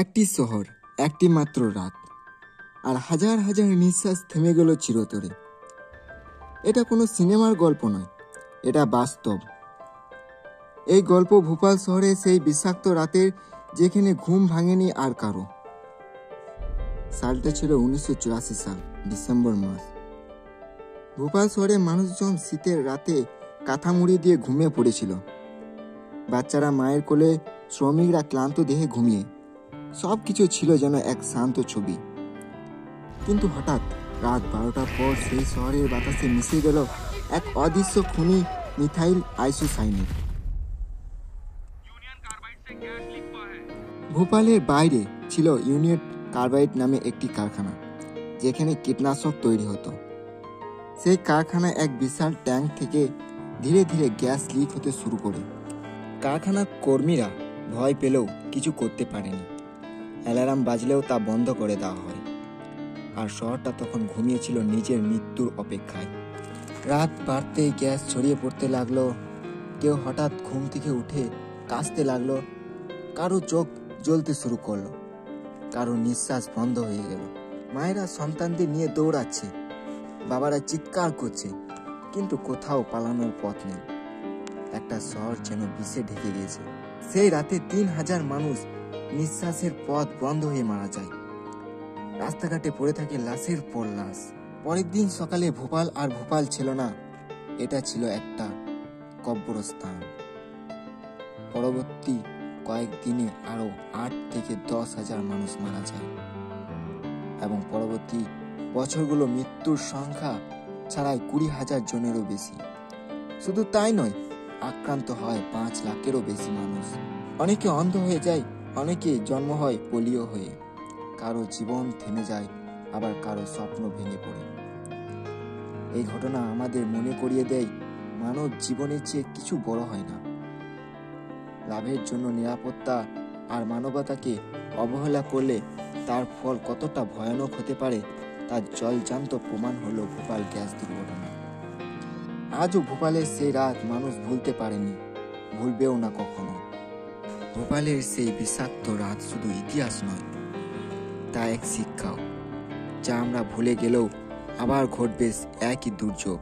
একটি শহর, একটি মাত্র রাত, আর হাজার হাজার নিঃশ্বাস থেমে গেল চিরতরে। এটা কোনো সিনেমার গল্প নয়, এটা বাস্তব। এই গল্প ভোপাল শহরে সেই বিষাক্ত রাতের, যেখানে ঘুম ভাঙেনি আর কারো। সালটা ছিল 1984 সাল, ডিসেম্বর মাস। ভোপাল শহরে মানুষজন শীতের রাতে কাঁথা মুড়ি দিয়ে ঘুমিয়ে পড়েছিল। বাচ্চারা মায়ের কোলে, শ্রমিকরা ক্লান্ত দেহে ঘুমিয়ে। সব কিছু ছিল যেন এক শান্ত ছবি। কিন্তু হঠাৎ রাত 12টার পর সেই শহরের বাতাসে মিশে গেল এক অদৃশ্য খুনি মিথাইল আইসোসাইনেট। ভোপালের বাইরে ছিল ইউনিয়ন কার্বাইড নামে একটি কারখানা, যেখানে কীটনাশক তৈরি হতো। সেই কারখানায় এক বিশাল ট্যাঙ্ক থেকে ধীরে ধীরে গ্যাস লিক হতে শুরু করে। কারখানার কর্মীরা ভয় পেলেও কিছু করতে পারেনি। অ্যালার্ম বাজলেও তা বন্ধ করে দেওয়া হয়। আর শহরটা তখন ঘুমিয়েছিল নিজের মৃত্যুর অপেক্ষায়। রাত বাড়তেই গ্যাস ছড়িয়ে পড়তে লাগলো। কেউ হঠাৎ ঘুম থেকে উঠে কাশতে লাগলো, কারো চোখ জ্বলতে শুরু করলো, কারো নিঃশ্বাস বন্ধ হয়ে গেল। মায়েরা সন্তানদের নিয়ে দৌড়াচ্ছে, বাবারা চিৎকার করছে, কিন্তু কোথাও পালানোর পথ নেই। একটা শহর যেন বিষে ঢেকে গেছে। সেই রাতে 3000 মানুষ নিঃশ্বাসের পথ বন্ধ হয়ে মারা যায়। রাস্তাঘাটে পড়ে থাকে লাশের পর লাশ। পরের দিন সকালে ভোপাল আর ভোপাল ছিল না, এটা ছিল একটা কবরস্থান। পরবর্তী কয়েকদিনে আরো 8 থেকে 10,000 মানুষ মারা যায়, এবং পরবর্তী বছরগুলো মৃত্যুর সংখ্যা ছাড়াই 20,000 জনেরও বেশি। শুধু তাই নয়, আক্রান্ত হয় 5 লাখেরও বেশি মানুষ। অনেকে অন্ধ হয়ে যায়, অনেকে জন্ম হয় পোলিও হয়ে। কারো জীবন থেমে যায়, আবার কারো স্বপ্ন ভেঙে পড়ে। এই ঘটনা আমাদের মনে করিয়ে দেয়, মানব জীবনের চেয়ে কিছু বড় হয় না। লাভের জন্য নিরাপত্তা আর মানবতাকে অবহেলা করলে তার ফল কতটা ভয়ানক হতে পারে, তার জলজান্ত প্রমাণ হলো ভোপাল গ্যাস দুর্ঘটনা। আজও ভোপালের সেই রাত মানুষ ভুলতে পারেনি, ভুলবেও না কখনো। ভোপালের সেই বিষাক্ত রাত শুধু ইতিহাস নয়, তা এক শিক্ষাও, যা আমরা ভুলে গেলেও আবার ঘটবে একই দুর্যোগ।